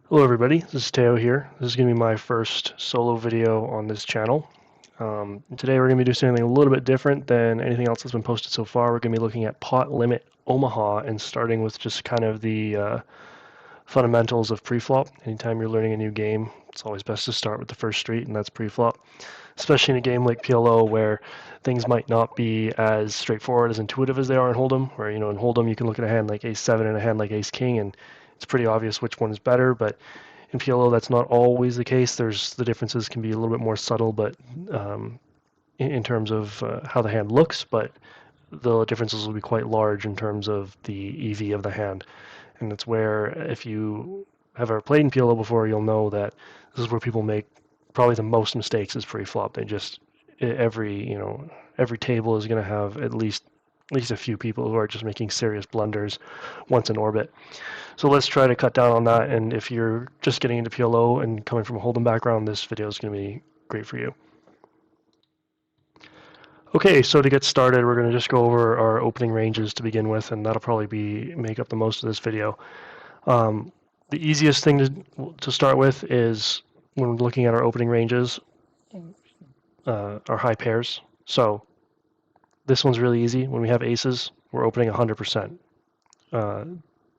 Hello everybody, this is Teo here. This is going to be my first solo video on this channel. Today we're going to be doing something a little bit different than anything else that's been posted so far. We're going to be looking at pot limit Omaha and starting with just kind of the fundamentals of preflop. Anytime you're learning a new game, it's always best to start with the first street, and that's preflop. Especially in a game like PLO where things might not be as straightforward as intuitive as they are in Hold'em, where in Hold'em you can look at a hand like Ace-7 and a hand like Ace-King, and it's pretty obvious which one is better, but in PLO that's not always the case. The differences can be a little bit more subtle, but in terms of how the hand looks, but the differences will be quite large in terms of the EV of the hand. And it's where, if you have ever played in PLO before, you'll know that this is where people make probably the most mistakes is pre-flop. They just every table is going to have at least a few people who are just making serious blunders once in orbit. So let's try to cut down on that. And if you're just getting into PLO and coming from a Hold'em background, this video is going to be great for you. Okay, so to get started, we're going to just go over our opening ranges to begin with, and that'll probably make up the most of this video. The easiest thing to start with is when we're looking at our opening ranges, our high pairs. So this one's really easy. When we have aces, we're opening 100%.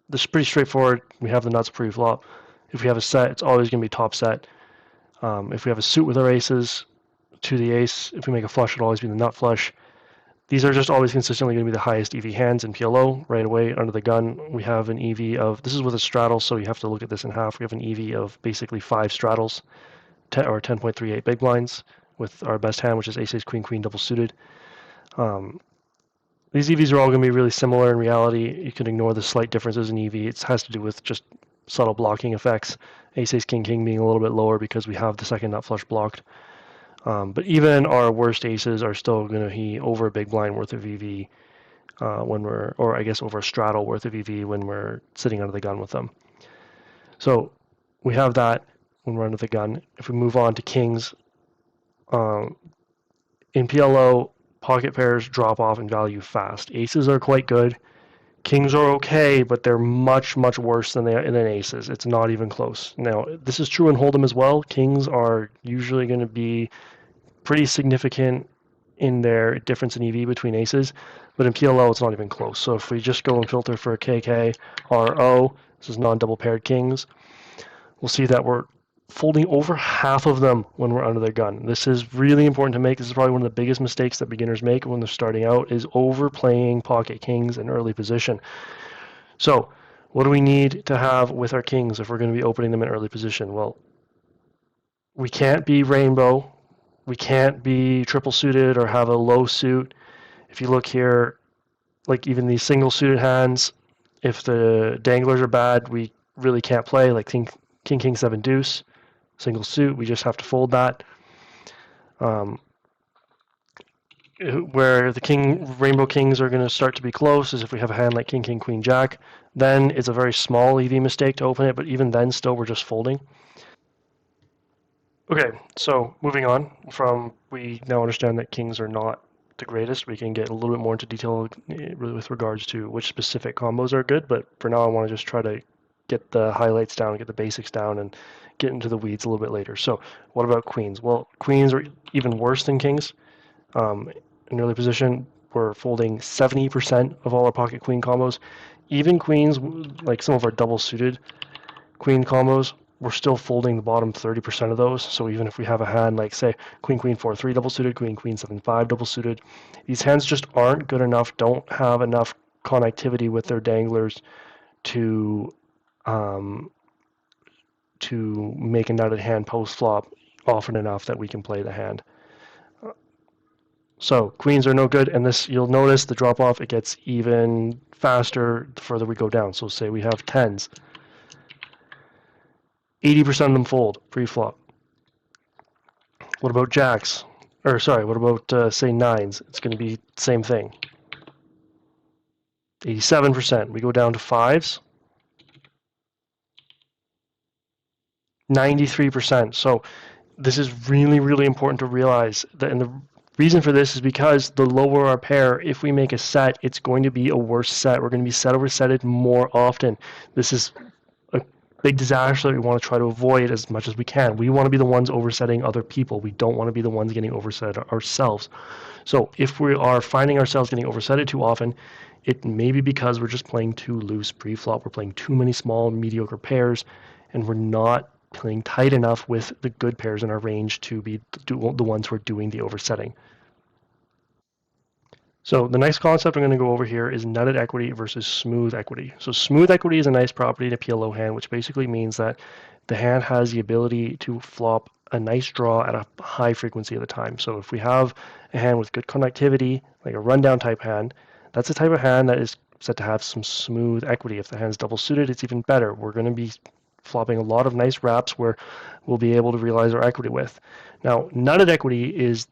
This is pretty straightforward. We have the nuts pre-flop. If we have a set, it's always going to be top set. If we have a suit with our aces to the ace, if we make a flush, it'll always be the nut flush. These are just always consistently going to be the highest EV hands in PLO. Right away, under the gun, we have an EV of, this is with a straddle, so you have to look at this in half. We have an EV of basically 5 straddles, or 10.38 big blinds, with our best hand, which is ace, ace, queen, queen, double suited. These EVs are all going to be really similar in reality. You can ignore the slight differences in EV. It has to do with just subtle blocking effects. Ace, ace, king, king being a little bit lower because we have the second nut flush blocked. But even our worst aces are still going to be over a big blind worth of EV when we're, or I guess over a straddle worth of EV when we're sitting under the gun with them. So we have that when we're under the gun. If we move on to kings, in PLO, pocket pairs drop off in value fast. Aces are quite good. Kings are okay, but they're much, much worse than aces. It's not even close. Now, this is true in Hold'em as well. Kings are usually going to be pretty significant in their difference in EV between aces, but in PLO it's not even close. So if we just go and filter for KK, RO, this is non-double paired kings, we'll see that we're folding over half of them when we're under the gun. This is really important to make. This is probably one of the biggest mistakes that beginners make when they're starting out, is overplaying pocket kings in early position. So what do we need to have with our kings if we're going to be opening them in early position? Well, we can't be rainbow. We can't be triple suited or have a low suit. If you look here, like even these single suited hands, if the danglers are bad, we really can't play, like king, king, 7 deuce, single suit, we just have to fold that. Where the rainbow kings are going to start to be close is if we have a hand like king, king, queen, jack. Then it's a very small EV mistake to open it, but even then still we're just folding. Okay, so moving on from, we now understand that kings are not the greatest. We can get a little bit more into detail with regards to which specific combos are good, but for now I want to just try to get the highlights down, get the basics down, and get into the weeds a little bit later. So what about queens? Well, queens are even worse than kings. In early position, we're folding 70% of all our pocket queen combos. Even queens, like some of our double suited queen combos, we're still folding the bottom 30% of those. So even if we have a hand like, say, queen, queen, 4, 3 double suited, queen, queen, 7, 5 double suited, these hands just aren't good enough, don't have enough connectivity with their danglers to make a nutted hand post flop often enough that we can play the hand. So queens are no good, and this, you'll notice the drop off, it gets even faster the further we go down. So say we have tens, 80% of them fold pre-flop. What about jacks? Or sorry, what about say nines? It's going to be the same thing. 87%. We go down to fives, 93%. So this is really, really important to realize that, and the reason for this is because the lower our pair, if we make a set, it's going to be a worse set. We're going to be set over setted more often. This is a big disaster that we want to try to avoid as much as we can. We want to be the ones oversetting other people. We don't want to be the ones getting overset ourselves. So if we are finding ourselves getting oversetted too often, it may be because we're just playing too loose pre-flop. We're playing too many small, mediocre pairs, and we're not playing tight enough with the good pairs in our range to be the ones who are doing the oversetting. So the next concept I'm going to go over here is nutted equity versus smooth equity. So smooth equity is a nice property in a PLO hand, which basically means that the hand has the ability to flop a nice draw at a high frequency at the time. So if we have a hand with good connectivity, like a rundown type hand, that's the type of hand that is set to have some smooth equity. If the hand's double suited, it's even better. We're going to be flopping a lot of nice wraps where we'll be able to realize our equity with. Now, nutted equity is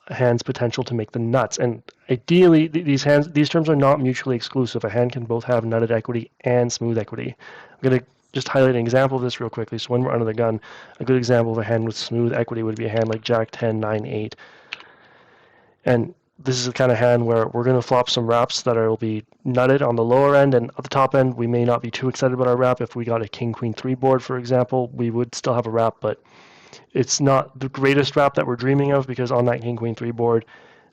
hand's potential to make the nuts. And ideally, these terms are not mutually exclusive. A hand can both have nutted equity and smooth equity. I'm going to just highlight an example of this real quickly. So when we're under the gun, a good example of a hand with smooth equity would be a hand like Jack 10, 9, 8. And this is the kind of hand where we're going to flop some wraps that will be nutted on the lower end, and at the top end, we may not be too excited about our wrap. If we got a King, Queen, 3 board, for example, we would still have a wrap, but it's not the greatest wrap that we're dreaming of, because on that King, Queen, 3 board,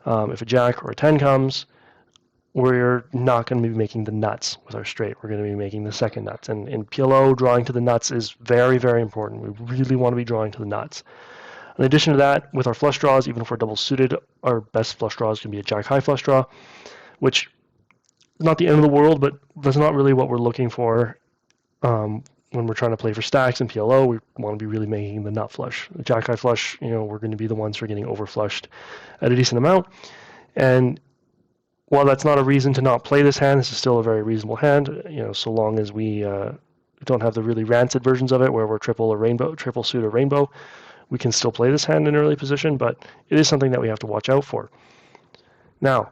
if a Jack or a 10 comes, we're not going to be making the nuts with our straight. We're going to be making the second nuts. And in PLO, drawing to the nuts is very, very important. We really want to be drawing to the nuts. In addition to that, with our flush draws, even if we're double suited, our best flush draw is going to be a Jack high flush draw, which is not the end of the world, but that's not really what we're looking for. When we're trying to play for stacks in PLO, we want to be really making the nut flush. The Jack high flush, we're going to be the ones who are getting overflushed at a decent amount. And while that's not a reason to not play this hand, this is still a very reasonable hand, so long as we don't have the really rancid versions of it where we're triple suit or rainbow. We can still play this hand in early position, but it is something that we have to watch out for. Now,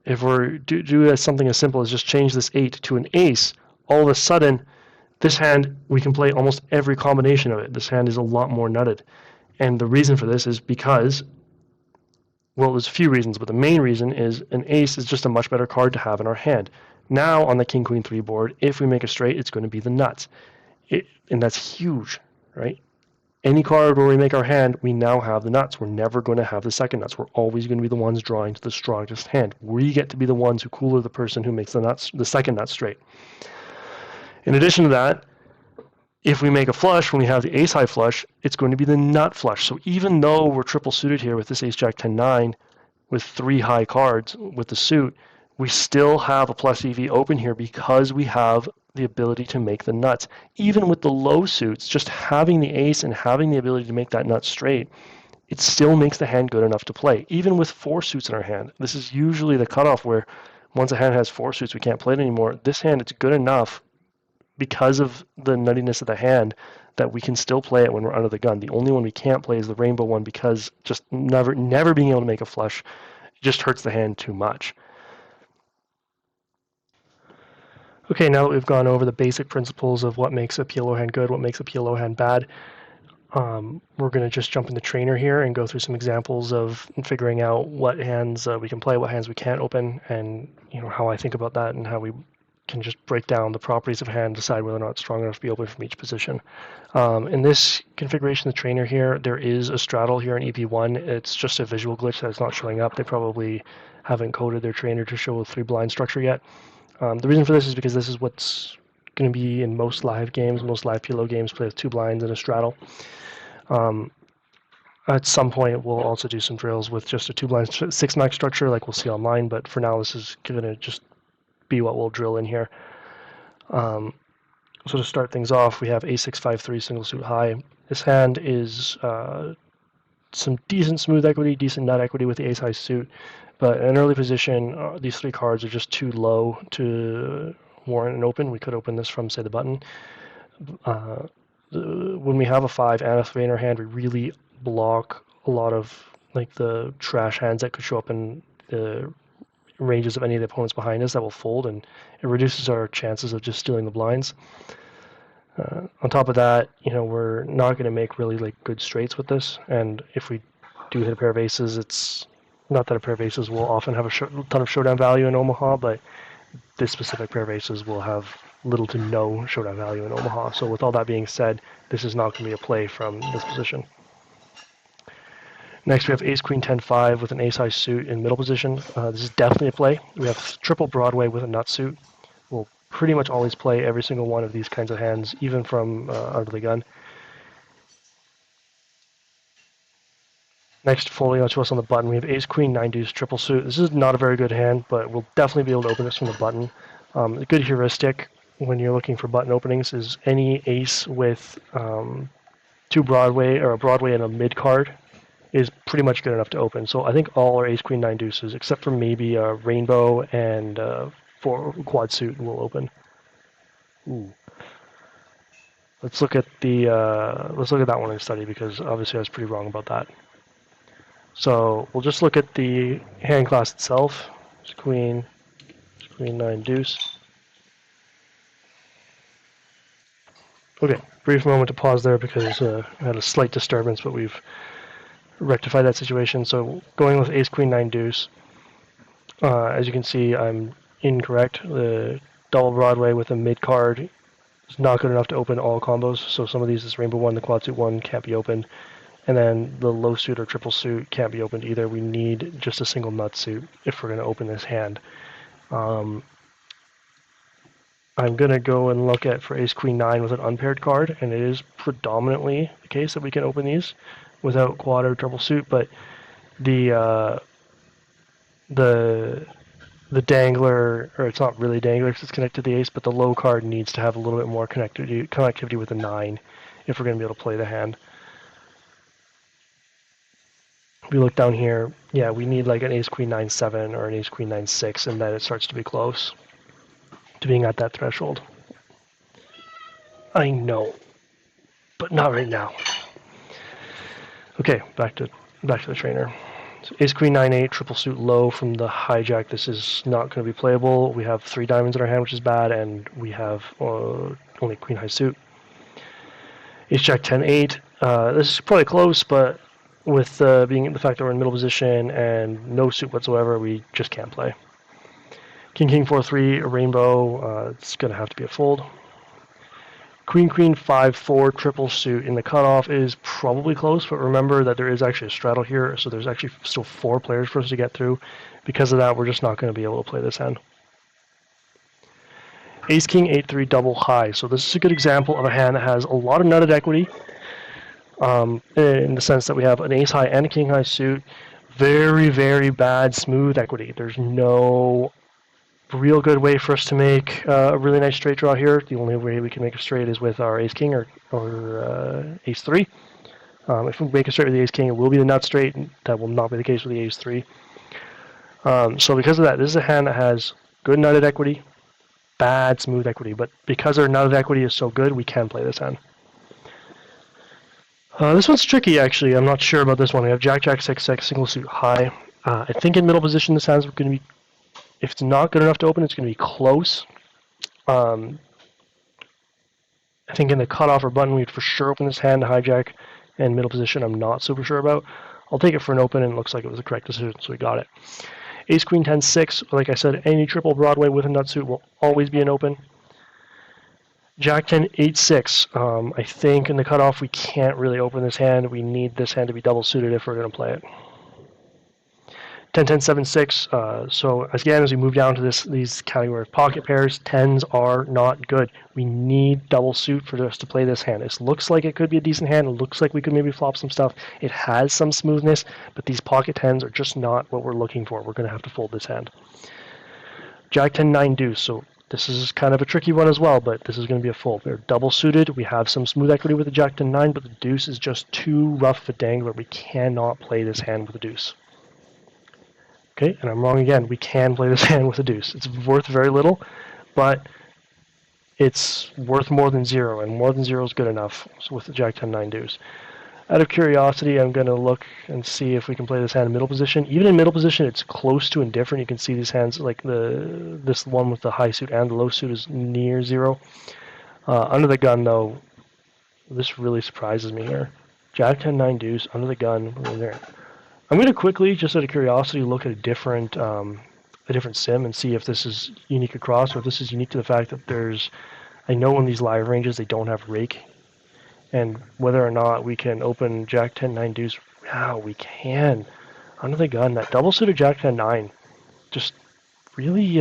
if we're do something as simple as just change this 8 to an ace, all of a sudden, this hand, we can play almost every combination of it. This hand is a lot more nutted. And the reason for this is because, well, there's a few reasons, but the main reason is an ace is just a much better card to have in our hand. Now, on the King, Queen, 3 board, if we make a straight, it's going to be the nuts. And that's huge, right? Any card where we make our hand, we now have the nuts. We're never going to have the second nuts. We're always going to be the ones drawing to the strongest hand. We get to be the ones who cooler the person who makes the second nut straight. In addition to that, if we make a flush when we have the ace high flush, it's going to be the nut flush. So even though we're triple suited here with this ace jack 10 9 with 3 high cards with the suit, we still have a plus EV open here because we have the ability to make the nuts. Even with the low suits, just having the ace and having the ability to make that nut straight, it still makes the hand good enough to play. Even with 4 suits in our hand, this is usually the cutoff where once a hand has 4 suits, we can't play it anymore. This hand, it's good enough because of the nuttiness of the hand that we can still play it when we're under the gun. The only one we can't play is the rainbow one because just never being able to make a flush just hurts the hand too much. Okay, now that we've gone over the basic principles of what makes a PLO hand good, what makes a PLO hand bad, we're going to just jump into trainer here and go through some examples of figuring out what hands we can play, what hands we can't open, and how I think about that and how we can just break down the properties of hand, decide whether or not it's strong enough to be open from each position. In this configuration, the trainer here, there is a straddle here in EP1. It's just a visual glitch that's not showing up. They probably haven't coded their trainer to show a 3-blind structure yet. The reason for this is because this is what's going to be in most live games. Most live PLO games play with 2 blinds and a straddle. At some point, we'll also do some drills with just a 2-blind 6-max structure like we'll see online, but for now, this is going to just be what we'll drill in here. So to start things off, we have A653 single suit high. This hand is some decent smooth equity, decent nut equity with the ace high suit, but in an early position, these 3 cards are just too low to warrant an open. We could open this from, say, the button. When we have a 5 and a 3 in our hand, we really block a lot of the trash hands that could show up in the ranges of any of the opponents behind us that will fold, and it reduces our chances of just stealing the blinds. On top of that, we're not going to make really good straights with this, and if we do hit a pair of aces, it's not that a pair of aces will often have a ton of showdown value in Omaha, but this specific pair of aces will have little to no showdown value in Omaha. So with all that being said, this is not going to be a play from this position. Next, we have ace queen 10-5 with an ace high suit in middle position. This is definitely a play. We have triple Broadway with a nut suit. We'll pretty much always play every single one of these kinds of hands, even from under the gun. Next, folding out to us on the button, we have ace queen 9 deuce triple suit. This is not a very good hand, but we'll definitely be able to open this from the button. A good heuristic when you're looking for button openings is any ace with two Broadway or a Broadway and a mid card is pretty much good enough to open. So I think all our ace queen 9 deuces, except for maybe a rainbow and for quad suit, will open. Ooh. Let's look at that one in study, because obviously I was pretty wrong about that. So we'll just look at the hand class itself. It's queen 9 deuce. Okay, brief moment to pause there because I had a slight disturbance, but we've rectified that situation. So going with ace queen 9 deuce, as you can see, I'm incorrect. The double Broadway with a mid card is not good enough to open all combos. So some of these, this rainbow one, the quad suit one, can't be opened. And then the low suit or triple suit can't be opened either. We need just a single nut suit if we're going to open this hand. I'm going to go and look at for ace queen 9 with an unpaired card, and it is predominantly the case that we can open these without quad or triple suit, but the dangler, or it's not really dangler because it's connected to the ace, but the low card needs to have a little bit more connectivity with the 9 if we're going to be able to play the hand. If we look down here, yeah, we need like an ace queen 9-7 or an ace queen 9-6, and then it starts to be close to being at that threshold. I know, but not right now. Okay, back to the trainer. So ace queen 9-8 triple suit low from the hijack. This is not going to be playable. We have 3 diamonds in our hand, which is bad, and we have only queen high suit. Ace jack 10-8. This is probably close, but with being the fact that we're in middle position and no suit whatsoever, we just can't play. King 4-3, a rainbow. It's going to have to be a fold. Queen 5-4 triple suit in the cutoff is probably close, but remember that there is actually a straddle here, so there's actually still 4 players for us to get through. Because of that, we're just not going to be able to play this hand. Ace King 8-3 double high. So this is a good example of a hand that has a lot of nutted equity, in the sense that we have an ace high and a king high suit. Very, very bad smooth equity. There's no real good way for us to make a really nice straight draw here. The only way we can make a straight is with our ace king or ace 3. If we make a straight with the ace king, it will be the nut straight. That will not be the case with the ace 3. So because of that, this is a hand that has good nutted equity, bad smooth equity. But because our nutted equity is so good, we can play this hand. This one's tricky, actually. I'm not sure about this one. We have jack 6-6 single suit high. I think in middle position this hand's going to be, if it's not good enough to open, it's going to be close. I think in the cutoff or button, we'd for sure open this hand to hijack, and middle position I'm not super sure about. I'll take it for an open, and it looks like it was the correct decision, so we got it. Ace Queen 10-6, like I said, any triple Broadway with a nut suit will always be an open. Jack 8-6, I think in the cutoff we can't really open this hand. We need this hand to be double suited if we're going to play it. 10-7-6. So again, as we move down to these category of pocket pairs, 10s are not good. We need double suit for us to play this hand. It looks like it could be a decent hand. It looks like we could maybe flop some stuff. It has some smoothness, but these pocket 10s are just not what we're looking for. We're going to have to fold this hand. Jack 10-9 deuce. So this is kind of a tricky one as well, but this is going to be a fold. They're double suited. We have some smooth equity with the Jack 10-9, but the deuce is just too rough of a dangler. We cannot play this hand with a deuce. Okay, and I'm wrong again. We can play this hand with a deuce. It's worth very little, but it's worth more than 0, and more than 0 is good enough with the Jack 10-9 deuce. Out of curiosity, I'm going to look and see if we can play this hand in middle position. Even in middle position, it's close to indifferent. You can see these hands, like this one with the high suit and the low suit is near 0. Under the gun, though, this really surprises me here. Jack 10-9 deuce, under the gun, we're there. I'm going to quickly, just out of curiosity, look at a different a different sim and see if this is unique across, or if this is unique to the fact that there's, I know in these live ranges they don't have Rake, and whether or not we can open Jack 10-9 deuce. Yeah, we can. Under the gun, that double suited Jack 10-9 just really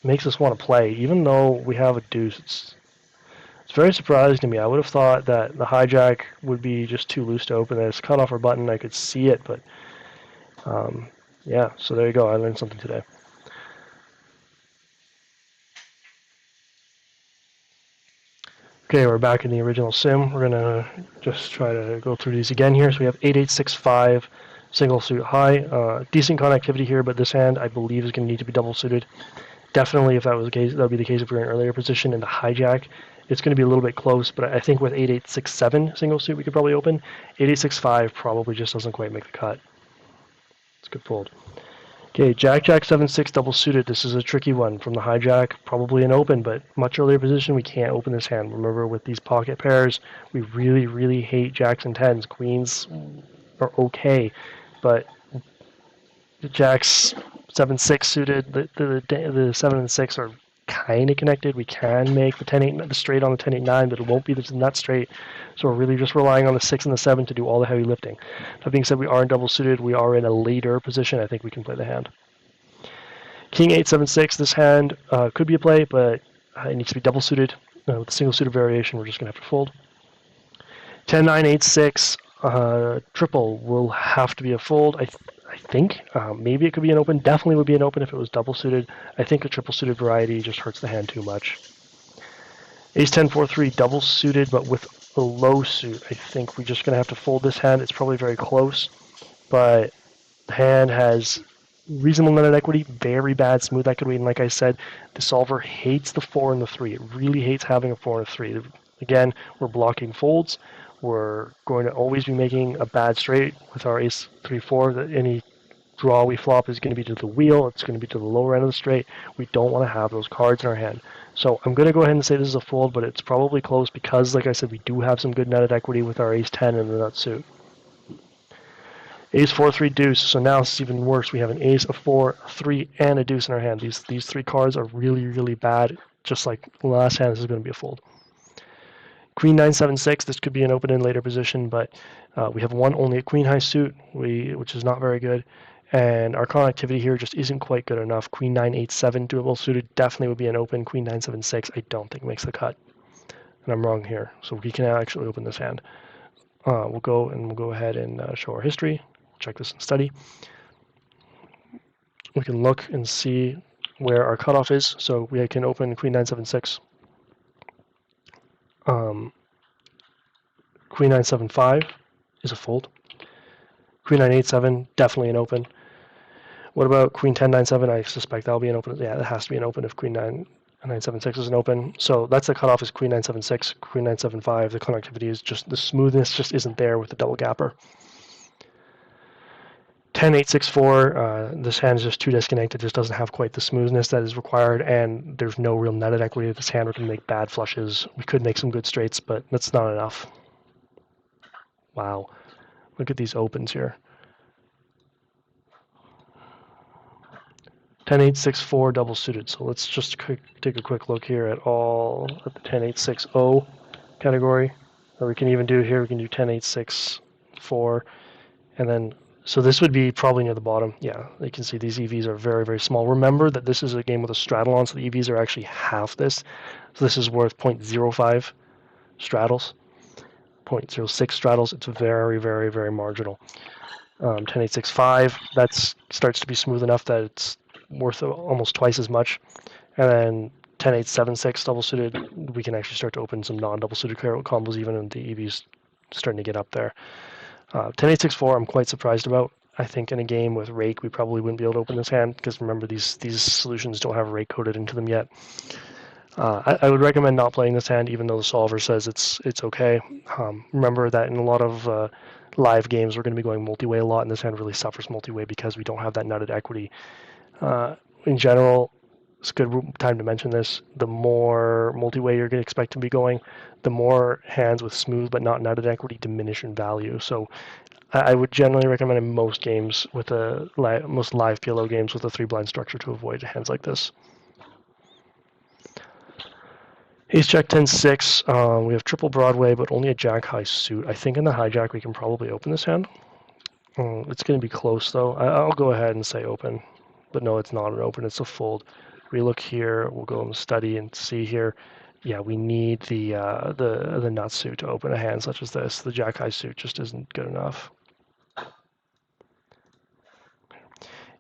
makes us want to play, even though we have a deuce. It's very surprising to me. I would have thought that the hijack would be just too loose to open this. Cut off our button, I could see it, but yeah, so there you go. I learned something today. Okay, we're back in the original sim. We're gonna just try to go through these again here. So we have 8865 single suit high. Decent connectivity here, but this hand I believe is going to need to be double suited. Definitely, if that was the case, that would be the case if we were in an earlier position in the hijack. It's going to be a little bit close, but I think with 8867 single suit we could probably open. 8865 probably just doesn't quite make the cut. It's a good fold. Okay, Jack 7-6 double suited. This is a tricky one from the hijack, probably an open, but much earlier position we can't open this hand. Remember, with these pocket pairs, we really hate jacks and tens. Queens are okay, but the jacks 7-6 suited, the 7 and 6 are kind of connected. We can make the 10-8, the straight on the 10-8-9, but it won't be the nut straight. So we're really just relying on the 6 and the 7 to do all the heavy lifting. That being said, we are in double suited. We are in a later position. I think we can play the hand. King 8-7-6. This hand could be a play, but it needs to be double suited. With a single suited variation, we're just going to have to fold. 10-9-8-6. Triple will have to be a fold. I think maybe it could be an open. Definitely would be an open if it was double suited. I think a triple suited variety just hurts the hand too much. Ace 10-4-3 double suited, but with a low suit. I think we're just going to have to fold this hand. It's probably very close, but the hand has reasonable net equity, very bad smooth equity, and like I said, the solver hates the 4 and the 3. It really hates having a 4 and a 3. Again, we're blocking folds. We're going to always be making a bad straight with our ace 3-4. That any draw we flop is going to be to the wheel. It's going to be to the lower end of the straight. We don't want to have those cards in our hand. So I'm going to go ahead and say this is a fold, but it's probably close because, like I said, we do have some good netted equity with our ace 10 and the nut suit. Ace 4-3 deuce. So now it's even worse. We have an ace, a 4, a 3, and a deuce in our hand. These three cards are really bad. Just like the last hand, this is going to be a fold. Queen 9-7-6. This could be an open in later position, but we have one only a queen high suit, which is not very good. And our connectivity here just isn't quite good enough. Queen 9-8-7 double suited definitely would be an open. Queen 9-7-6 I don't think makes the cut. And I'm wrong here. So we can actually open this hand. We'll go ahead and show our history. Check this in study. We can look and see where our cutoff is. So we can open Queen 9-7-6. Queen 9-7-5 is a fold. Queen 9-8-7, definitely an open. What about Queen 10-9-7? I suspect that'll be an open. Yeah, it has to be an open if Queen 9-7-6 is an open. So that's the cutoff is Queen 9-7-6, Queen 9-7-5. The connectivity is just, the smoothness just isn't there with the double gapper. 10-8-6-4, this hand is just too disconnected, just doesn't have quite the smoothness that is required, and there's no real netted equity of this hand. We can make bad flushes. We could make some good straights, but that's not enough. Wow. Look at these opens here. 10-8-6-4 double suited. So let's just take a quick look here at the 10-8-6-0 category. Or we can even do here, we can do 10-8-6-4, and then so this would be probably near the bottom. Yeah, you can see these EVs are very small. Remember that this is a game with a straddle on, so the EVs are actually half this. So this is worth 0.05 straddles, 0.06 straddles. It's very marginal. 10-8-6-5, that starts to be smooth enough that it's worth almost twice as much. And then 10-8-7-6 double suited, we can actually start to open some non-double suited combos even, and the EVs starting to get up there. 10-8-6-4 I'm quite surprised about. I think in a game with Rake we probably wouldn't be able to open this hand because remember these solutions don't have Rake coded into them yet. I would recommend not playing this hand even though the solver says it's okay. Remember that in a lot of live games we're going to be going multiway a lot, and this hand really suffers multiway because we don't have that nutted equity. In general, it's a good time to mention this. The more multi-way you're going to expect to be going, the more hands with smooth but not nutted equity diminish in value. So I would generally recommend in most games with most live PLO games with a 3-blind structure to avoid hands like this. Ace Jack 10-6. We have triple Broadway, but only a Jack high suit. I think in the hijack we can probably open this hand. It's going to be close though. I'll go ahead and say open, but no, it's not an open. It's a fold. We look here. We'll go and study and see here. Yeah, we need the nut suit to open a hand such as this. The Jack high suit just isn't good enough.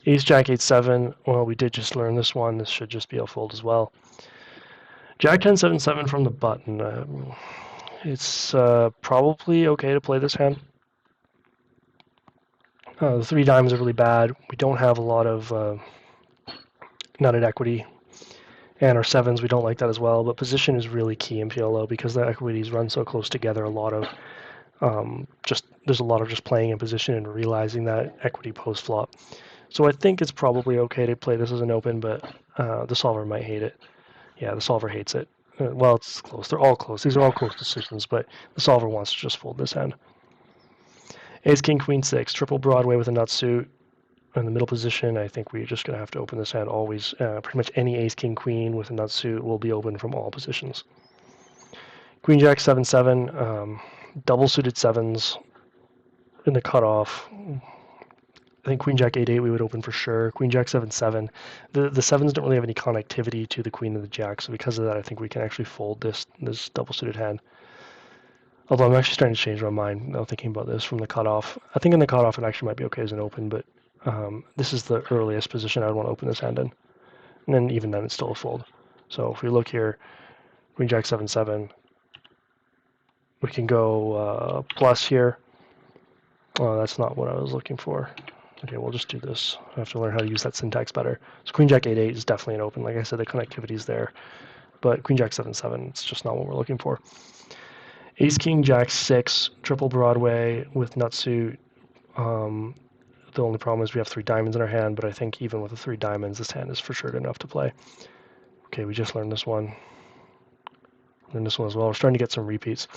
Ace Jack 8-7. Well, we did just learn this one. This should just be a fold as well. Jack 10-7-7 from the button. It's probably okay to play this hand. The 3 diamonds are really bad. We don't have a lot of nutted equity. And our 7s, we don't like that as well. But position is really key in PLO because the equities run so close together. There's a lot of just playing in position and realizing that equity post flop. So I think it's probably okay to play this as an open, but the solver might hate it. Yeah, the solver hates it. Well, it's close. They're all close. These are all close decisions, but the solver wants to just fold this hand. Ace, King, Queen, 6. Triple Broadway with a nut suit. In the middle position, I think we're just going to have to open this hand always. Pretty much any Ace, King, Queen with a nut suit will be open from all positions. Queen, Jack, 7-7. Double suited 7s in the cutoff. I think Queen Jack 8-8 we would open for sure. Queen Jack 7-7. The 7s don't really have any connectivity to the Queen and the Jack, so because of that I think we can actually fold this double suited hand. Although I'm actually starting to change my mind now thinking about this from the cutoff. I think in the cutoff it actually might be okay as an open, but this is the earliest position I would want to open this hand in. And then even then it's still a fold. So if we look here, Queen Jack 7-7, we can go plus here. Oh, that's not what I was looking for. Okay, we'll just do this. I have to learn how to use that syntax better. So Queen Jack 8-8 is definitely an open. Like I said, the connectivity is there. But Queen Jack 7-7, it's just not what we're looking for. Ace King Jack 6, triple Broadway with nut suit. The only problem is we have 3 diamonds in our hand, but I think even with the 3 diamonds, this hand is for sure good enough to play. Okay, we just learned this one. Learned this one as well. We're starting to get some repeats.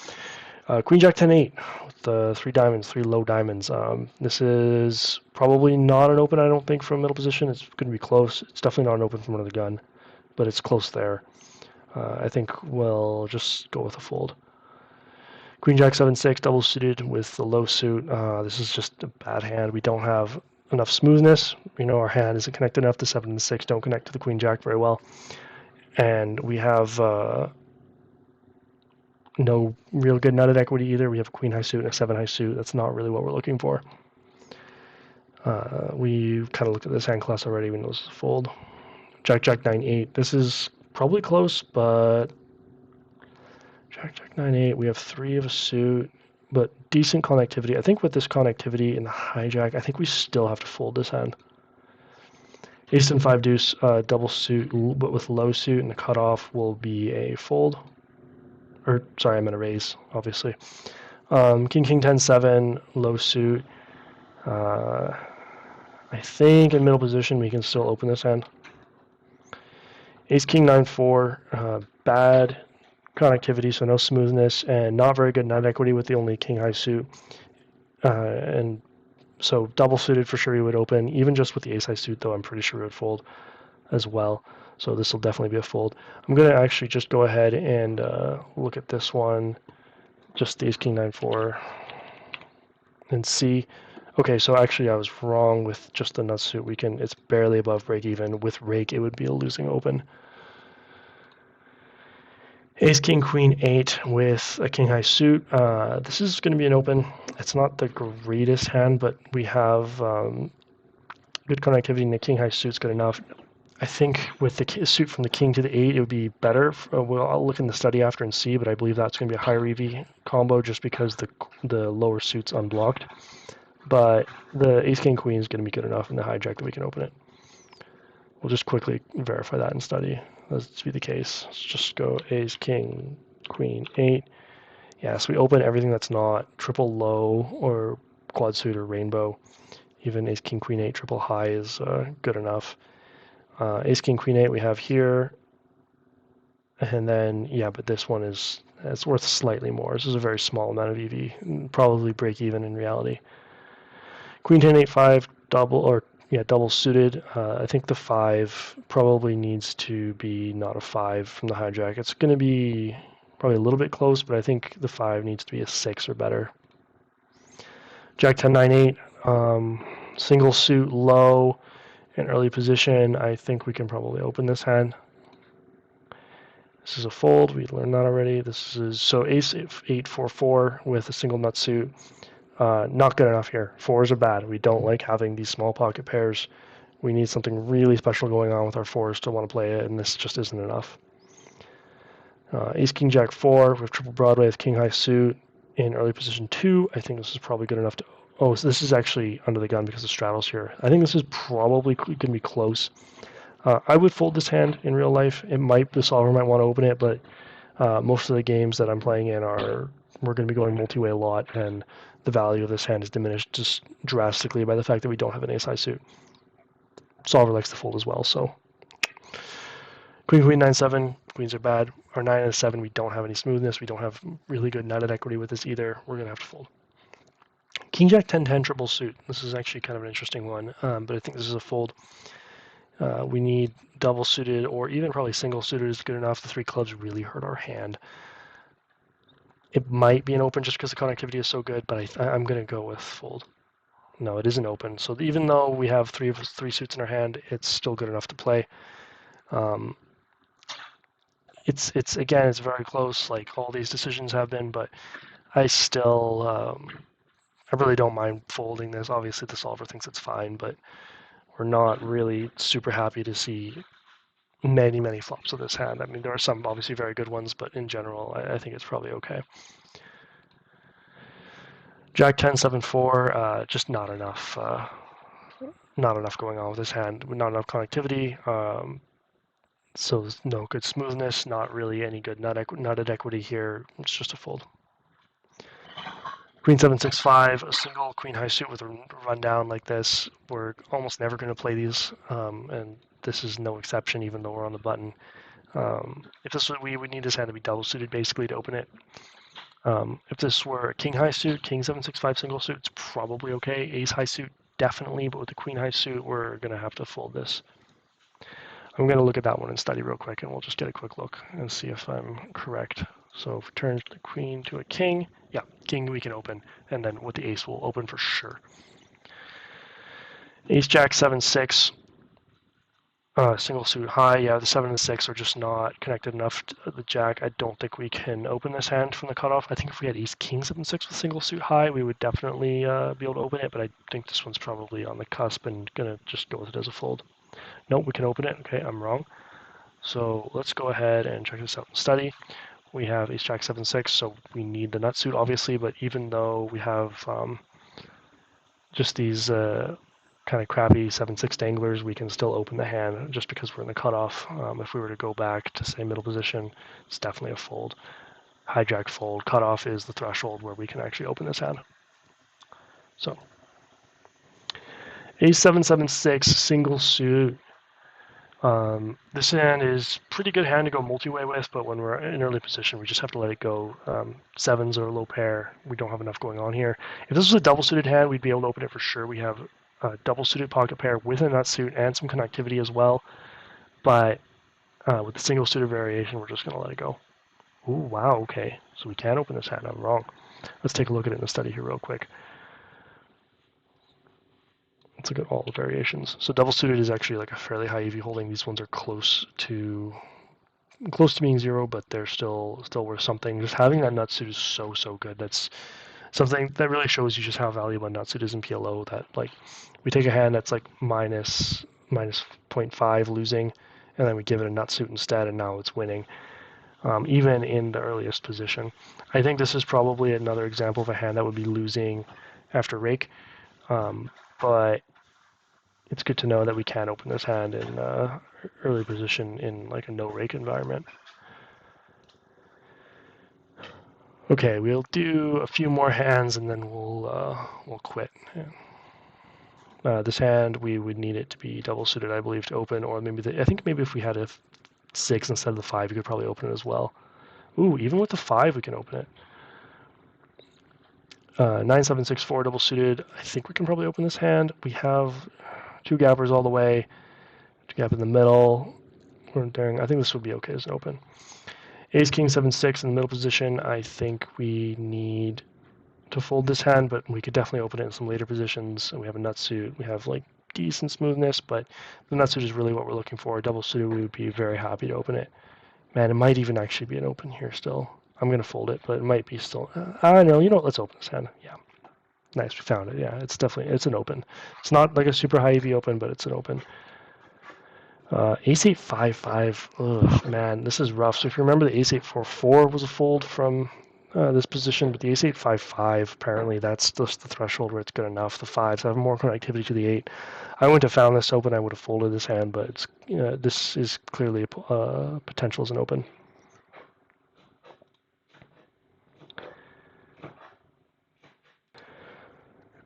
Queen Jack 10-8 with the 3 diamonds, 3 low diamonds. This is probably not an open, I don't think, from middle position. It's going to be close. It's definitely not an open from under the gun, but it's close there. I think we'll just go with a fold. Queen Jack 7-6, double suited with the low suit. This is just a bad hand. We don't have enough smoothness. Our hand isn't connected enough. The 7 and the 6 don't connect to the Queen Jack very well. And we have no real good nutted equity either. We have a Queen high suit and a 7 high suit. That's not really what we're looking for. We kind of looked at this hand class already. We know this is a fold. Jack 9-8. This is probably close, but Jack 9-8. We have 3 of a suit, but decent connectivity. I think with this connectivity in the hijack, I think we still have to fold this hand. Ace and 5 deuce, double suit, but with low suit, and the cutoff will be a fold. Or sorry, I meant a raise, obviously. King 10-7, low suit. I think in middle position we can still open this hand. Ace King 9-4, bad connectivity, so no smoothness, and not very good nut equity with the only King high suit. And so double suited for sure he would open. Even just with the Ace high suit though, I'm pretty sure he would fold as well. So this will definitely be a fold. I'm going to actually just go ahead and look at this one, just the Ace King 9-4, and see. Okay, so actually I was wrong with just the nut suit. It's barely above break even. With Rake, it would be a losing open. Ace King Queen 8 with a King high suit. This is going to be an open. It's not the greatest hand, but we have good connectivity, and the King high suit's good enough. I think with the suit from the King to the 8, it would be better. I'll look in the study after and see, but I believe that's going to be a higher EV combo just because the lower suit's unblocked. But the Ace King Queen is going to be good enough in the hijack that we can open it. We'll just quickly verify that in study. Let's be the case. Let's just go Ace King Queen 8. Yeah, so we open everything that's not triple low or quad suit or rainbow. Even Ace King Queen 8 triple high is good enough. Ace, King, Queen, 8 we have here. And then, yeah, but this one is it's worth slightly more. This is a very small amount of EV, probably break even in reality. Queen 10, 8, 5, double, or yeah, double suited. I think the 5 probably needs to be not a 5 from the hijack. It's going to be probably a little bit close, but I think the 5 needs to be a 6 or better. Jack 10, 9, 8, single suit low in early position. I think we can probably open this hand. This is a fold. We learned that already. This is so ace 8 4 4 with a single nut suit. Not good enough here. 4s are bad. We don't like having these small pocket pairs. We need something really special going on with our 4s to want to play it, and this just isn't enough. Ace King Jack 4 with triple Broadway with King High suit in early position 2. I think this is probably good enough to. Oh, so this is actually under the gun because of straddles here. I think this is probably going to be close. I would fold this hand in real life. The solver might want to open it, but most of the games that I'm playing in we're going to be going multi-way a lot, and the value of this hand is diminished just drastically by the fact that we don't have an ace high suit. Solver likes to fold as well, so Queen, Queen, 9, 7. Queens are bad. Our 9 and a 7, we don't have any smoothness. We don't have really good nutted equity with this either. We're going to have to fold. King, Jack, 10, 10, triple suit. This is actually kind of an interesting one, but I think this is a fold. We need double suited or even probably single suited is good enough. The 3 clubs really hurt our hand. It might be an open just because the connectivity is so good, but I'm going to go with fold. No, it isn't open. So even though we have 3 suits in our hand, it's still good enough to play. It's again, it's very close, like all these decisions have been, but I still, I really don't mind folding this. Obviously, the solver thinks it's fine, but we're not really super happy to see many flops of this hand. I mean, there are some obviously very good ones, but in general, I think it's probably okay. Jack 10, 7, 4, just not enough. Not enough going on with this hand. Not enough connectivity. So there's no good smoothness. Not really any good nutted equity here. It's just a fold. Queen 7, 6, 5, a single queen high suit with a rundown like this. We're almost never going to play these, and this is no exception, even though we're on the button. If this we would need this hand to be double suited basically to open it. If this were a king high suit, king 7, 6, 5 single suit, it's probably okay. Ace high suit, definitely, but with the queen high suit, we're going to have to fold this. I'm going to look at that one and study real quick, and we'll just get a quick look and see if I'm correct. So if we turn the queen to a king, yeah, king we can open, and then with the ace we'll open for sure. Ace Jack 7, 6, single suit high. Yeah, the 7 and the 6 are just not connected enough to the Jack. I don't think we can open this hand from the cutoff. I think if we had Ace King 7, 6 with single suit high, we would definitely be able to open it, but I think this one's probably on the cusp and going to just go with it as a fold. Nope, we can open it. Okay, I'm wrong. So let's go ahead and check this out and study. We have Ace Jack 7, 6, so we need the nut suit obviously, but even though we have just these kind of crappy 7-6 danglers, we can still open the hand just because we're in the cutoff. If we were to go back to say middle position, it's definitely a fold. Hijack fold. Cutoff is the threshold where we can actually open this hand. So Ace 7, 7, 6, single suit. This hand is pretty good hand to go multi-way with, but when we're in early position, we just have to let it go. 7s are a low pair. We don't have enough going on here. If this was a double-suited hand, we'd be able to open it for sure. We have a double-suited pocket pair with a nut suit and some connectivity as well. But with the single-suited variation, we're just going to let it go. Ooh, wow, okay. So we can open this hand. I'm wrong. Let's take a look at it in the study here real quick. Let's look at all the variations. So double suited is actually like a fairly high EV holding. These ones are close to being 0, but they're still worth something. Just having that nut suit is so good. That's something that really shows you just how valuable a nut suit is in PLO. That like we take a hand that's like minus 0.5 losing, and then we give it a nut suit instead, and now it's winning. Even in the earliest position. I think this is probably another example of a hand that would be losing after rake. But it's good to know that we can open this hand in early position in like a no rake environment. Okay, we'll do a few more hands and then we'll quit. Yeah. This hand, we would need it to be double suited, I believe, to open, or maybe I think maybe if we had a 6 instead of the 5, you could probably open it as well. Ooh, even with the 5, we can open it. 9, 7, 6, 4 double suited. I think we can probably open this hand. We have 2 gappers all the way, 2 gap in the middle. I think this would be okay as an open. Ace, King, 7, 6 in the middle position. I think we need to fold this hand, but we could definitely open it in some later positions. We have a nut suit. We have like decent smoothness, but the nut suit is really what we're looking for. Double suited, we would be very happy to open it. Man, it might even actually be an open here still. I'm going to fold it, but it might be still. I don't know. You know what? Let's open this hand. Yeah. Nice. We found it. Yeah, it's definitely, it's an open. It's not like a super high EV open, but it's an open. Ace 8 5 5. Ugh, man, this is rough. So if you remember, the Ace 8 4 4 was a fold from this position, but the Ace 8 5 5, apparently that's just the threshold where it's good enough. The 5s have more connectivity to the 8. I wouldn't have found this open. I would have folded this hand, but it's, this is clearly a potential as an open.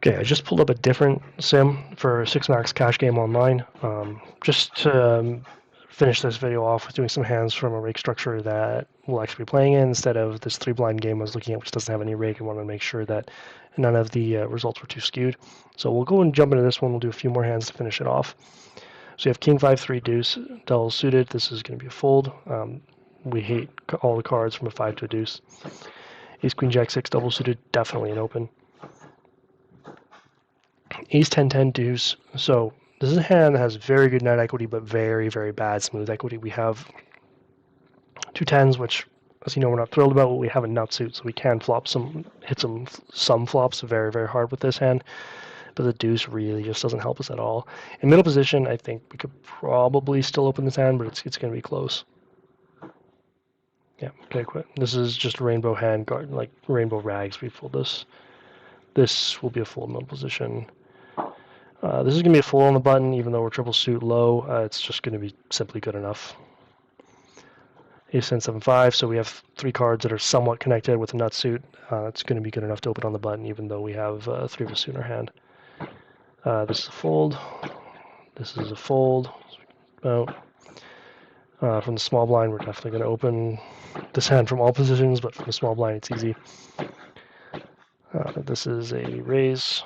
Okay, I just pulled up a different sim for 6 Max Cash Game Online, just to finish this video off with doing some hands from a rake structure that we'll actually be playing in instead of this 3 blind game I was looking at, which doesn't have any rake. I wanted to make sure that none of the results were too skewed. So we'll go and jump into this one. We'll do a few more hands to finish it off. So you have King 5 3 deuce, double suited. This is going to be a fold. We hate all the cards from a 5 to a deuce. Ace Queen Jack 6 double suited, definitely an open. Ace 10 10 deuce. So this is a hand that has very good net equity, but very, very bad smooth equity. We have 2 10s, which, as you know, we're not thrilled about, but we have a nut suit, so we can flop hit some flops very, very hard with this hand. But the deuce really just doesn't help us at all. In middle position, I think we could probably still open this hand, but it's going to be close. Yeah, okay, quit. This is just a rainbow hand, like rainbow rags. We fold this. This will be a full middle position. This is going to be a full on the button, even though we're triple suit low. It's just going to be simply good enough. Ace 10 7 5, so we have 3 cards that are somewhat connected with a nut suit. It's going to be good enough to open on the button, even though we have 3 of a suit in our hand. This is a fold. This is a fold. From the small blind, we're definitely going to open this hand from all positions, but from the small blind, it's easy. This is a raise,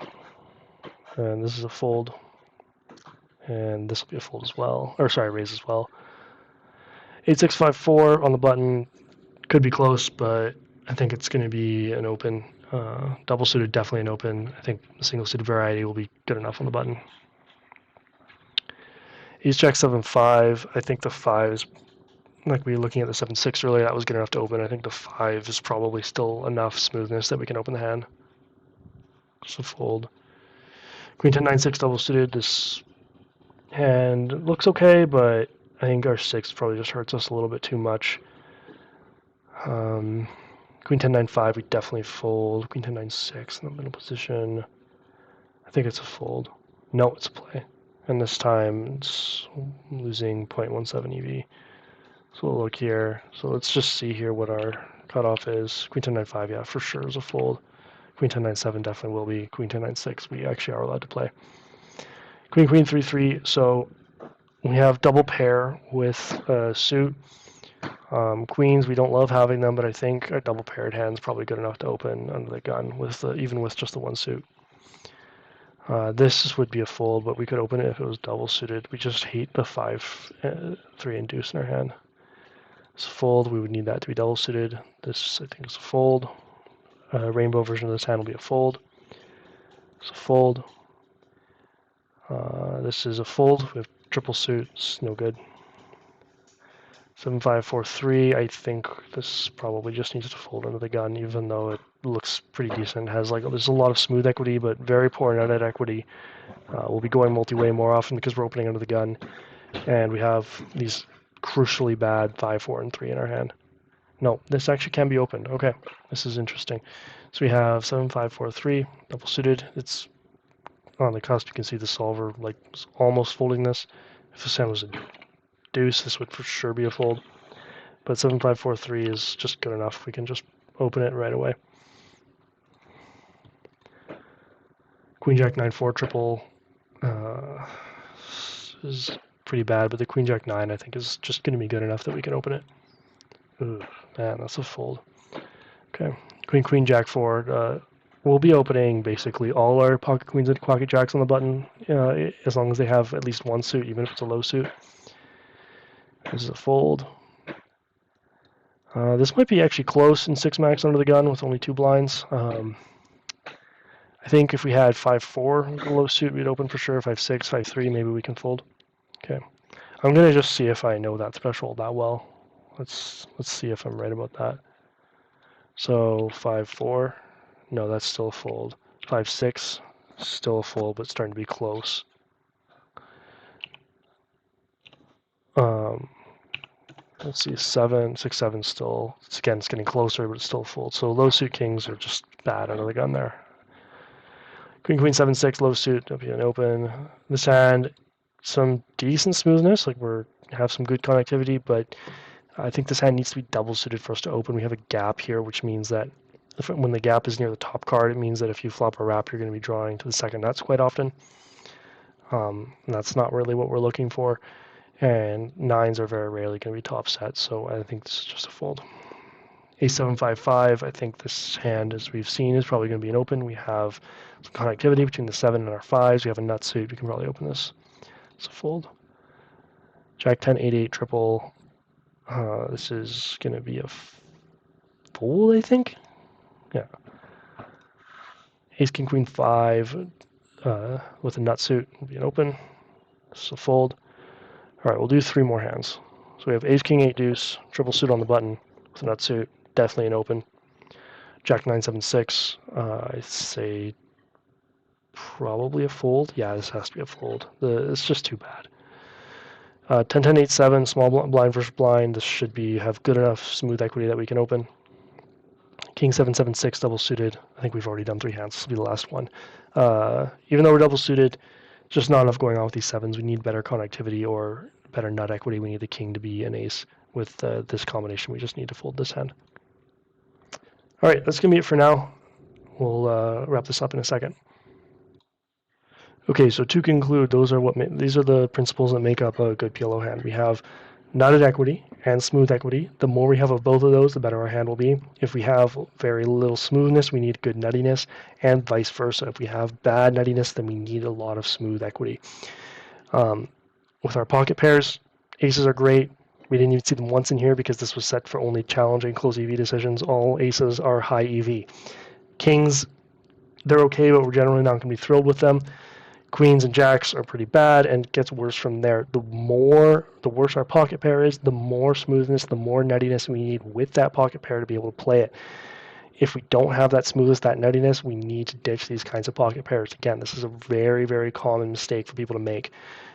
and this is a fold, and this will be a fold as well, or sorry, raise as well. 8 6 5 4 on the button could be close, but I think it's going to be an open. Double suited, definitely an open. I think the single suited variety will be good enough on the button. Ace Jack 7 5. I think the 5 is, like we were looking at the 7 6 earlier, that was good enough to open. I think the 5 is probably still enough smoothness that we can open the hand. Just a fold. Queen 10 9 6 double suited. This hand looks okay, but I think our 6 probably just hurts us a little bit too much. Queen 10 9 5, we definitely fold. Queen 10 9 6 in the middle position. I think it's a fold. No, it's a play. And this time it's losing 0.17 EV. So we'll look here. So let's just see here what our cutoff is. Queen 10 9 5, yeah, for sure is a fold. Queen 10 9 7 definitely will be. Queen 10 9 6, we actually are allowed to play. Queen Queen 3 3. So we have double pair with suit. Queens, we don't love having them, but I think a double paired hand is probably good enough to open under the gun with even with just the 1 suit. This would be a fold, but we could open it if it was double suited. We just hate the 5 3 and deuce in our hand. It's a fold. We would need that to be double suited. This I think is a fold. Rainbow version of this hand will be a fold. It's a fold. This is a fold. We have triple suit. It's no good. 7 5 4 3. I think this probably just needs to fold under the gun, even though it looks pretty decent. Has there's a lot of smooth equity, but very poor net equity. We'll be going multi-way more often because we're opening under the gun, and we have these crucially bad 5 4 and 3 in our hand. No, this actually can be opened. Okay, this is interesting. So we have 7 5 4 3 double suited. It's on the cusp. You can see the solver almost folding this. If this hand was a deuce, this would for sure be a fold. But 7 5 4 3 is just good enough. We can just open it right away. Queen Jack 9 4 triple. This is pretty bad, but the queen jack 9 I think is just going to be good enough that we can open it. Ooh, man, that's a fold. Okay, queen jack 4. We'll be opening basically all our pocket queens and pocket jacks on the button, as long as they have at least one suit, even if it's a low suit. This is a fold. This might be actually close in 6 max under the gun with only 2 blinds. I think if we had 5-4 low suit, we'd open for sure. 5-6, 5-3, maybe we can fold. Okay, I'm gonna just see if I know that threshold that well. Let's see if I'm right about that. So 5-4, no, that's still a fold. 5-6, still a fold, but starting to be close. Let's see, 6-7 still. It's getting closer, but it's still a fold. So low suit kings are just bad under the gun there. Queen 7-6 low suit, don't be an open. This hand, some decent smoothness, like we have some good connectivity, but I think this hand needs to be double suited for us to open. We have a gap here, which means that when the gap is near the top card, it means that if you flop a wrap, you're going to be drawing to the second nuts quite often. And that's not really what we're looking for. And 9s are very rarely going to be top set, so I think this is just a fold. A7-5-5, I think this hand, as we've seen, is probably going to be an open. We have some connectivity between the 7 and our 5s. We have a nut suit. We can probably open this. It's a fold. Jack 10, 8-8 triple. This is going to be a fold, I think. Yeah. Ace King Queen 5 with a nut suit will be an open. This is a fold. All right, we'll do 3 more hands. So we have Ace King 8 deuce, triple suit on the button with a nut suit, definitely an open. Jack 9-7-6, I say probably a fold. Yeah, this has to be a fold. It's just too bad. 10-10-8-7, small blind versus blind. This should have good enough smooth equity that we can open. King 7-7-6 double suited. I think we've already done 3 hands. This will be the last one. Even though we're double suited, just not enough going on with these 7s. We need better connectivity or better nut equity. We need the king to be an ace. With this combination, we just need to fold this hand. All right, that's going to be it for now. We'll wrap this up in a second. Okay, so to conclude, these are the principles that make up a good PLO hand. We have nutted equity and smooth equity. The more we have of both of those, the better our hand will be. If we have very little smoothness, we need good nuttiness, and vice versa. If we have bad nuttiness, then we need a lot of smooth equity. With our pocket pairs, aces are great. We didn't even see them once in here because this was set for only challenging close EV decisions. All aces are high EV. Kings, they're okay, but we're generally not going to be thrilled with them. Queens and jacks are pretty bad, and it gets worse from there. The worse our pocket pair is, the more smoothness, the more nuttiness we need with that pocket pair to be able to play it. If we don't have that smoothness, that nuttiness, we need to ditch these kinds of pocket pairs. Again, this is a very, very common mistake for people to make.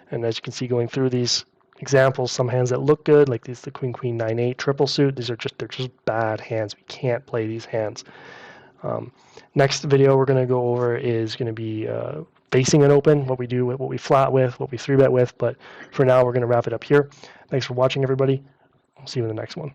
And as you can see going through these examples, some hands that look good, like the Queen 9-8 triple suit, they're just bad hands. We can't play these hands. Next video we're going to go over is going to be facing an open, what we do, what we flat with, what we 3-bet with. But for now, we're going to wrap it up here. Thanks for watching, everybody. I'll see you in the next one.